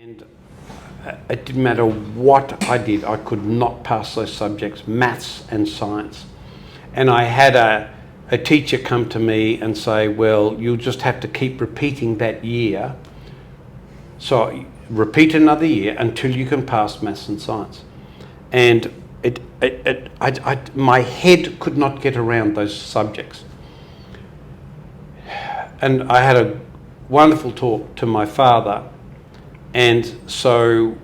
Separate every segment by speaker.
Speaker 1: And it didn't matter what I did, I could not pass those subjects, maths and science. And I had a teacher come to me and say, well, you'll just have to keep repeating that year. So repeat another year until you can pass maths and science. And my head could not get around those subjects. And I had a wonderful talk to my father, and so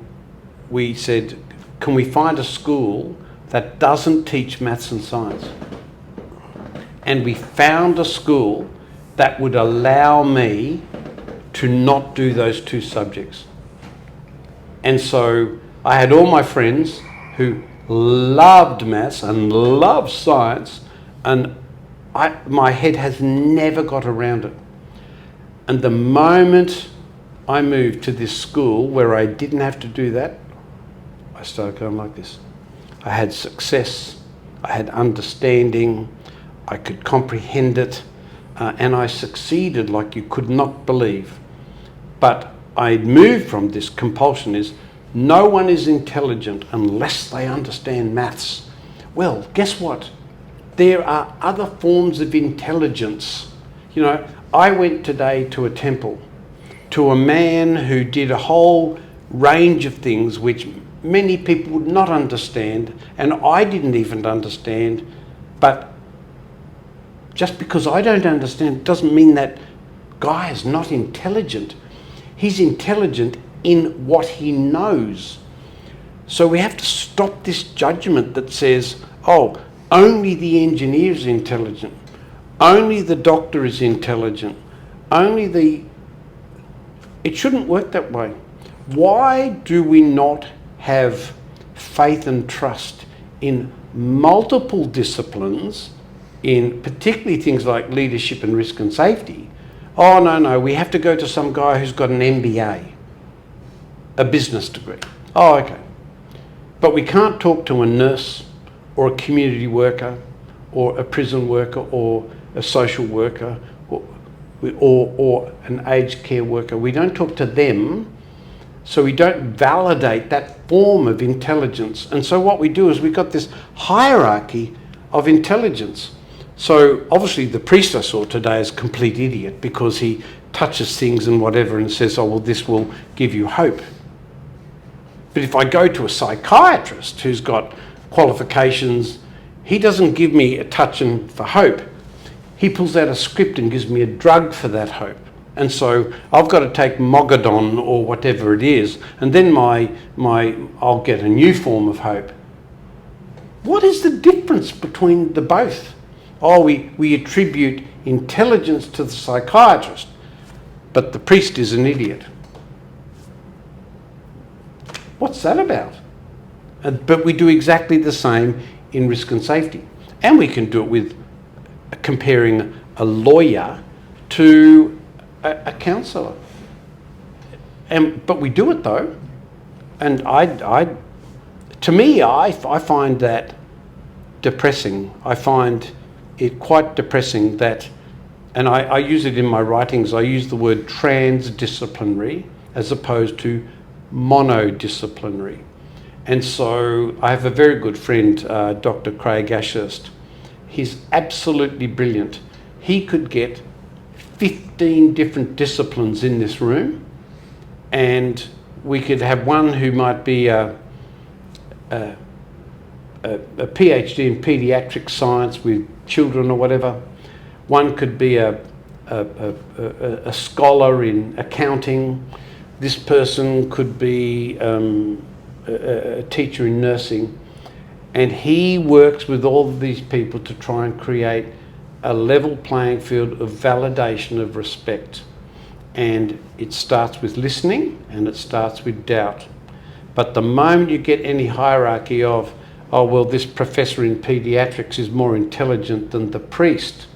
Speaker 1: we said, can we find a school that doesn't teach maths and science? And we found a school that would allow me to not do those two subjects. And so I had all my friends who loved maths and loved science, and my head has never got around it. And the moment I moved to this school where I didn't have to do that, I started going like this. I had success, I had understanding, I could comprehend it, and I succeeded like you could not believe. But I moved from this compulsion is, no one is intelligent unless they understand maths. Well, guess what? There are other forms of intelligence. You know, I went today to a temple, to a man who did a whole range of things which many people would not understand, and I didn't even understand. But just because I don't understand doesn't mean that guy is not intelligent. He's intelligent in what he knows. So we have to stop this judgment that says, oh, only the engineer is intelligent, only the doctor is intelligent, it shouldn't work that way. Why do we not have faith and trust in multiple disciplines, in particularly things like leadership and risk and safety? Oh, no, we have to go to some guy who's got an MBA, a business degree. Oh, okay. But we can't talk to a nurse or a community worker or a prison worker or a social worker or an aged care worker. We don't talk to them, so we don't validate that form of intelligence. And so what we do is we've got this hierarchy of intelligence. So obviously the priest I saw today is a complete idiot because he touches things and whatever and says, oh, well, this will give you hope. But if I go to a psychiatrist who's got qualifications, he doesn't give me a touching for hope. He pulls out a script and gives me a drug for that hope. And so I've got to take Mogadon or whatever it is, and then I'll get a new form of hope. What is the difference between the both? Oh, we attribute intelligence to the psychiatrist, but the priest is an idiot. What's that about? But we do exactly the same in risk and safety. And we can do it with comparing a lawyer to a counsellor. But we do it though. And to me, I find that depressing. I find it quite depressing that, and I use it in my writings, I use the word transdisciplinary as opposed to monodisciplinary. And so I have a very good friend, Dr. Craig Ashurst. He's absolutely brilliant. He could get 15 different disciplines in this room, and we could have one who might be a PhD in pediatric science with children or whatever. One could be a scholar in accounting. This person could be a teacher in nursing. And he works with all of these people to try and create a level playing field of validation of respect. And it starts with listening and it starts with doubt. But the moment you get any hierarchy of, oh, well, this professor in pediatrics is more intelligent than the priest,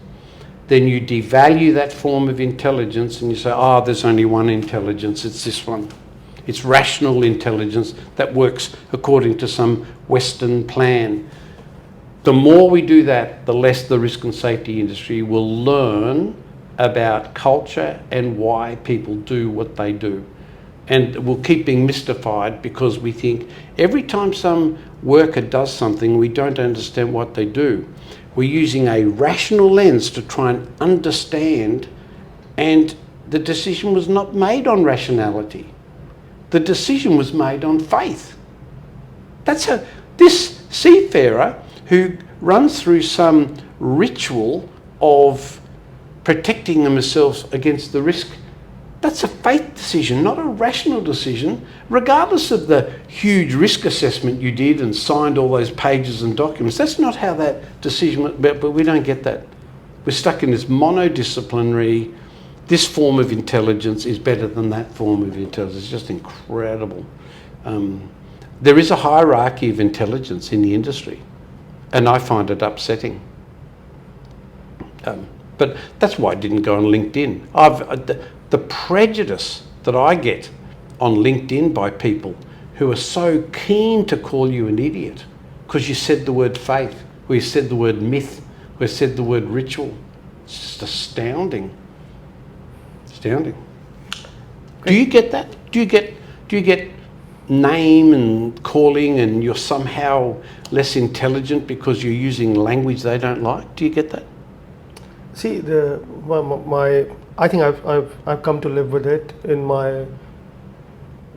Speaker 1: then you devalue that form of intelligence and you say, oh, there's only one intelligence, it's this one. It's rational intelligence that works according to some Western plan. The more we do that, the less the risk and safety industry will learn about culture and why people do what they do. And we'll keep being mystified because we think every time some worker does something, we don't understand what they do. We're using a rational lens to try and understand, and the decision was not made on rationality. The decision was made on faith. That's how this seafarer who runs through some ritual of protecting themselves against the risk, that's a faith decision, not a rational decision, regardless of the huge risk assessment you did and signed all those pages and documents. That's not how that decision went, but we don't get that. We're stuck in this monodisciplinary, this form of intelligence is better than that form of intelligence. It's just incredible. There is a hierarchy of intelligence in the industry, and I find it upsetting. But that's why I didn't go on LinkedIn. The prejudice that I get on LinkedIn by people who are so keen to call you an idiot because you said the word faith, or you said the word myth, or you said the word ritual. It's just astounding. Astounding. Do you get that? Do you get name and calling and you're somehow less intelligent because you're using language they don't like? Do you get that?
Speaker 2: See, I think I've come to live with it in my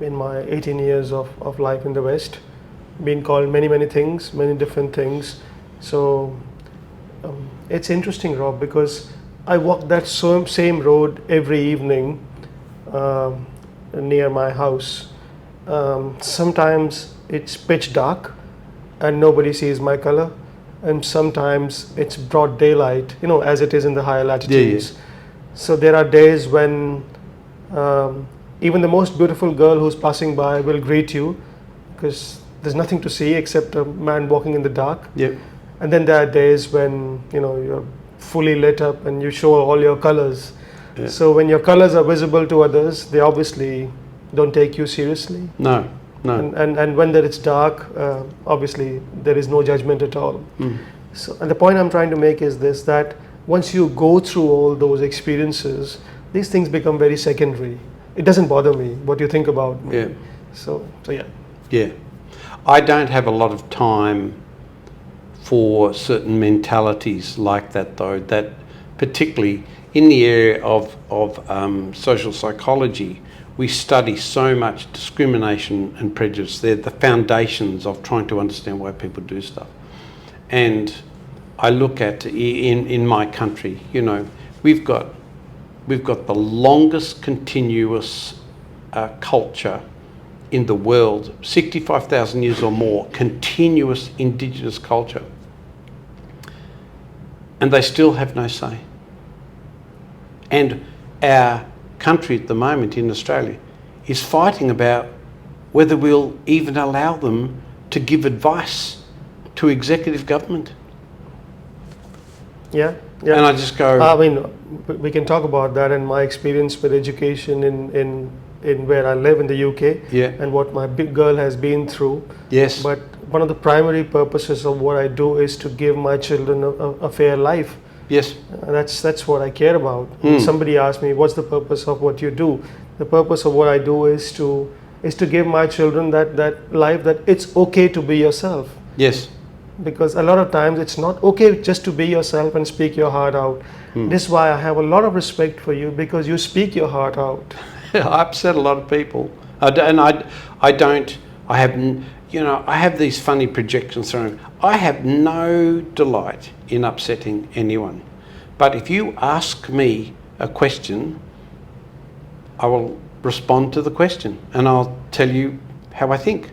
Speaker 2: 18 years of life in the West, being called many things, many different things. So it's interesting, Rob, because I walk that same road every evening near my house. Sometimes it's pitch dark and nobody sees my color, and sometimes it's broad daylight, as it is in the higher latitudes.
Speaker 1: Yeah.
Speaker 2: So there are days when even the most beautiful girl who's passing by will greet you because there's nothing to see except a man walking in the dark.
Speaker 1: Yep.
Speaker 2: And then there are days when you're fully lit up and you show all your colors.
Speaker 1: Yeah.
Speaker 2: So when your colors are visible to others, they obviously don't take you seriously.
Speaker 1: No.
Speaker 2: And when it's dark, obviously there is no judgment at all. So, and the point I'm trying to make is this, that once you go through all those experiences, these things become very secondary. It doesn't bother me what you think about me.
Speaker 1: Yeah.
Speaker 2: So yeah.
Speaker 1: Yeah. I don't have a lot of time for certain mentalities like that, though, that particularly in the area of social psychology, we study so much discrimination and prejudice. They're the foundations of trying to understand why people do stuff. And I look at, in my country, we've got the longest continuous culture in the world, 65,000 years or more, continuous indigenous culture. And they still have no say. And our country at the moment in Australia is fighting about whether we'll even allow them to give advice to executive government.
Speaker 2: Yeah.
Speaker 1: And I just go...
Speaker 2: I mean, we can talk about that and my experience with education in where I live in the UK,
Speaker 1: Yeah.
Speaker 2: and what my big girl has been through.
Speaker 1: Yes.
Speaker 2: But one of the primary purposes of what I do is to give my children a fair life.
Speaker 1: Yes.
Speaker 2: That's what I care about. When somebody asks me, what's the purpose of what you do? The purpose of what I do is to give my children that life, that it's okay to be yourself.
Speaker 1: Yes.
Speaker 2: Because a lot of times it's not okay just to be yourself and speak your heart out. This is why I have a lot of respect for you, because you speak your heart out.
Speaker 1: I upset a lot of people. I have these funny projections around. I have no delight in upsetting anyone. But if you ask me a question, I will respond to the question and I'll tell you how I think.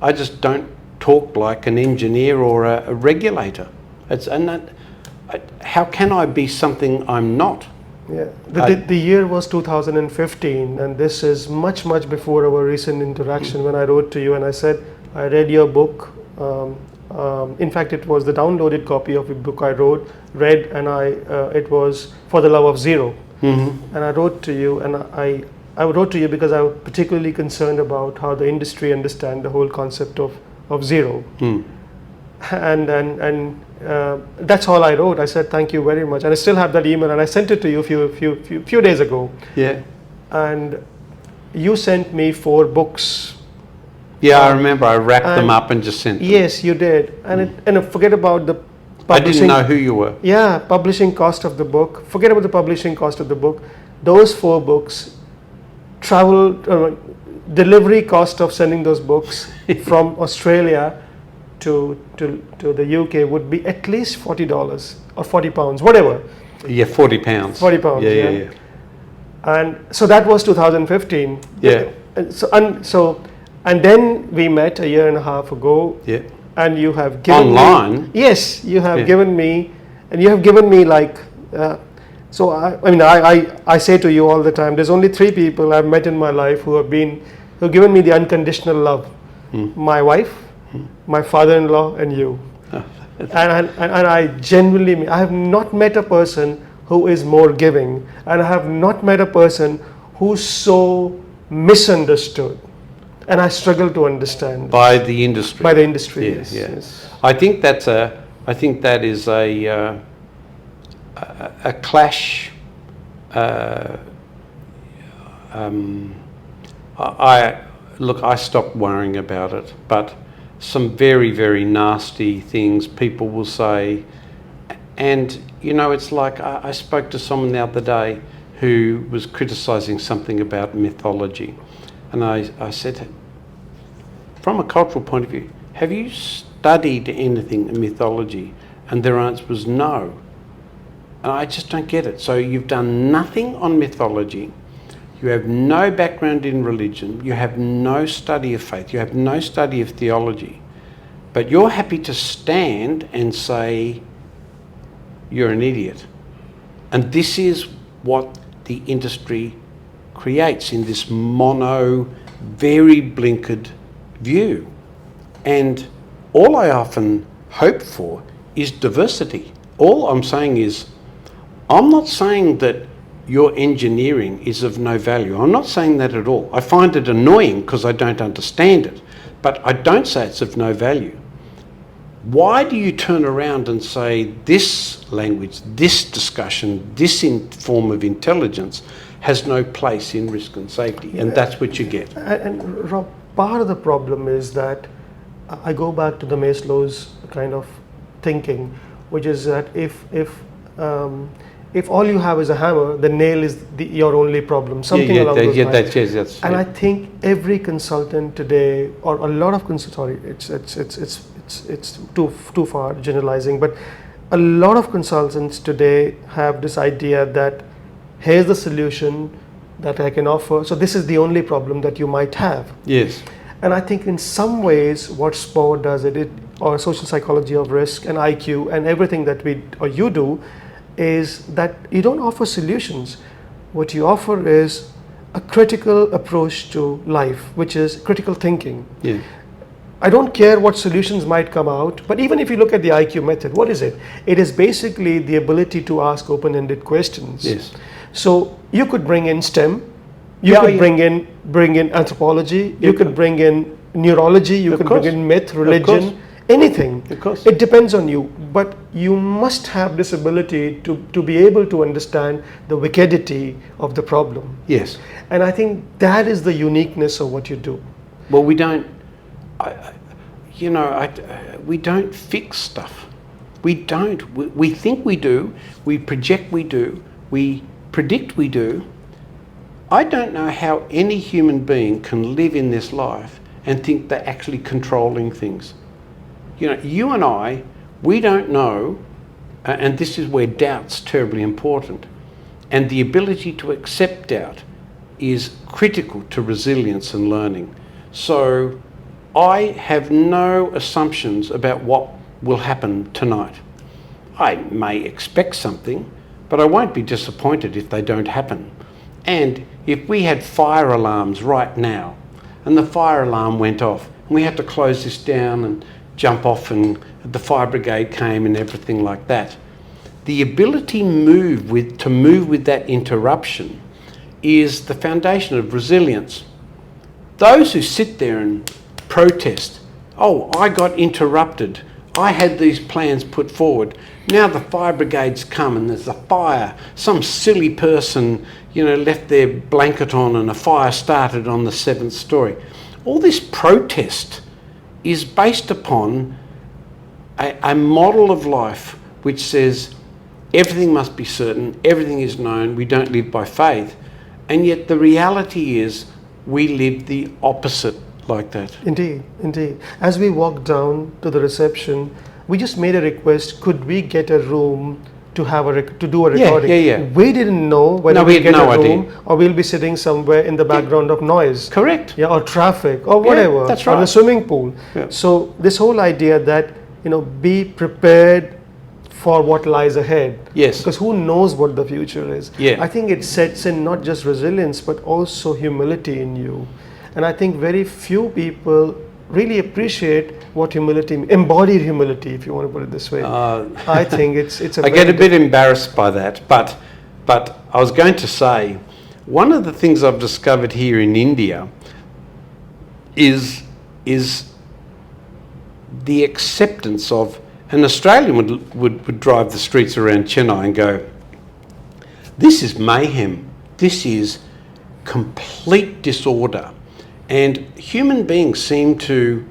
Speaker 1: I just don't talk like an engineer or a regulator. How can I be something I'm not?
Speaker 2: Yeah, the year was 2015, and this is much before our recent interaction when I wrote to you and I said, I read your book. In fact, it was the downloaded copy of a book I read, and it was For the Love of Zero. And I wrote to you, and I wrote to you because I was particularly concerned about how the industry understand the whole concept of zero. And that's all I wrote. I said thank you very much, and I still have that email, and I sent it to you a few days ago.
Speaker 1: Yeah.
Speaker 2: And you sent me 4 books.
Speaker 1: Yeah, I remember. I wrapped them up and just sent them.
Speaker 2: Yes, you did. And forget about the
Speaker 1: I didn't know who you were.
Speaker 2: Yeah, publishing cost of the book. Forget about the publishing cost of the book. Those 4 books, delivery cost of sending those books from Australia to the UK would be at least $40 or £40, whatever.
Speaker 1: Yeah, £40.
Speaker 2: £40.
Speaker 1: Yeah.
Speaker 2: And so that was 2015.
Speaker 1: Yeah.
Speaker 2: And then we met a year and a half ago.
Speaker 1: Yeah.
Speaker 2: And you have given
Speaker 1: online.
Speaker 2: me, yes, you have given me, and you have given me like. So I say to you all the time, there's only 3 people I've met in my life who've given me the unconditional love. My wife, my father-in-law, and you. And I genuinely mean, I have not met a person who is more giving, and I have not met a person who's so misunderstood. And I struggle to understand
Speaker 1: by the industry.
Speaker 2: By the industry,
Speaker 1: yes.
Speaker 2: Yes.
Speaker 1: I think that is a clash. I stopped worrying about it, but some very, very nasty things people will say, and it's like I spoke to someone the other day who was criticising something about mythology. And I said, from a cultural point of view, have you studied anything in mythology? And their answer was no. And I just don't get it. So you've done nothing on mythology. You have no background in religion. You have no study of faith. You have no study of theology. But you're happy to stand and say, you're an idiot. And this is what the industry creates in this mono, very blinkered view. And all I often hope for is diversity. All I'm saying is, I'm not saying that your engineering is of no value. I'm not saying that at all. I find it annoying because I don't understand it, but I don't say it's of no value. Why do you turn around and say this language, this discussion, this form of intelligence has no place in risk and safety? And that's what you get.
Speaker 2: And Rob, part of the problem is that I go back to the Maslow's kind of thinking, which is that if all you have is a hammer, the nail is your only problem. Something along those lines. And I think every consultant today, or a lot of consultants, it's too far generalizing, but a lot of consultants today have this idea that here's the solution that I can offer. So this is the only problem that you might have.
Speaker 1: Yes.
Speaker 2: And I think in some ways what SPO does, or social psychology of risk and IQ and everything that you do, is that you don't offer solutions. What you offer is a critical approach to life, which is critical thinking.
Speaker 1: Yeah.
Speaker 2: I don't care what solutions might come out, but even if you look at the IQ method, what is it? It is basically the ability to ask open-ended questions.
Speaker 1: Yes.
Speaker 2: So you could bring in STEM, you could bring in anthropology, you could bring in neurology, you could bring in myth, religion, anything.
Speaker 1: Of course.
Speaker 2: It depends on you, but you must have this ability to be able to understand the wickedity of the problem.
Speaker 1: Yes.
Speaker 2: And I think that is the uniqueness of what you do.
Speaker 1: Well, we don't, we don't fix stuff. We don't. We think we do. We project we do. We predict we do. I don't know how any human being can live in this life and think they're actually controlling things. You and I, we don't know, and this is where doubt's terribly important, and the ability to accept doubt is critical to resilience and learning. So I have no assumptions about what will happen tonight. I may expect something, but I won't be disappointed if they don't happen. And if we had fire alarms right now, and the fire alarm went off, and we had to close this down and jump off, and the fire brigade came and everything like that, the ability to move with that interruption is the foundation of resilience. Those who sit there and protest, oh, I got interrupted, I had these plans put forward, now the fire brigade's come and there's a fire. Some silly person, left their blanket on and a fire started on the 7th story. All this protest is based upon a model of life which says everything must be certain, everything is known, we don't live by faith. And yet the reality is we live the opposite like that.
Speaker 2: Indeed, indeed. As we walked down to the reception, we just made a request, could we get a room to do a recording?
Speaker 1: Yeah.
Speaker 2: We didn't know whether
Speaker 1: we
Speaker 2: we'll get
Speaker 1: had no
Speaker 2: a room
Speaker 1: idea.
Speaker 2: or we'll be sitting somewhere in the background of noise.
Speaker 1: Correct.
Speaker 2: Yeah, or traffic or whatever.
Speaker 1: that's
Speaker 2: Or
Speaker 1: right.
Speaker 2: the swimming pool.
Speaker 1: Yeah.
Speaker 2: So this whole idea that, be prepared for what lies ahead.
Speaker 1: Yes.
Speaker 2: Because who knows what the future is.
Speaker 1: Yeah.
Speaker 2: I think it sets in not just resilience but also humility in you. And I think very few people really appreciate what embodied humility, if you want to put it this way. I think it's a
Speaker 1: I get a bit embarrassed by that, but I was going to say, one of the things I've discovered here in India is the acceptance of, an Australian would drive the streets around Chennai and go, this is mayhem, this is complete disorder. And human beings seem to,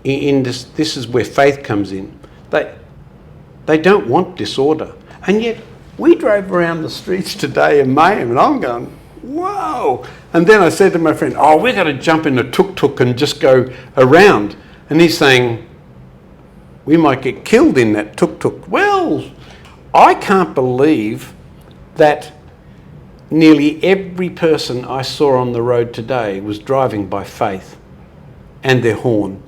Speaker 1: in this is where faith comes in, they don't want disorder. And yet we drove around the streets today in mayhem and I'm going, whoa. And then I said to my friend, we're going to jump in a tuk-tuk and just go around. And he's saying, we might get killed in that tuk-tuk. Well, I can't believe that nearly every person I saw on the road today was driving by faith and their horn.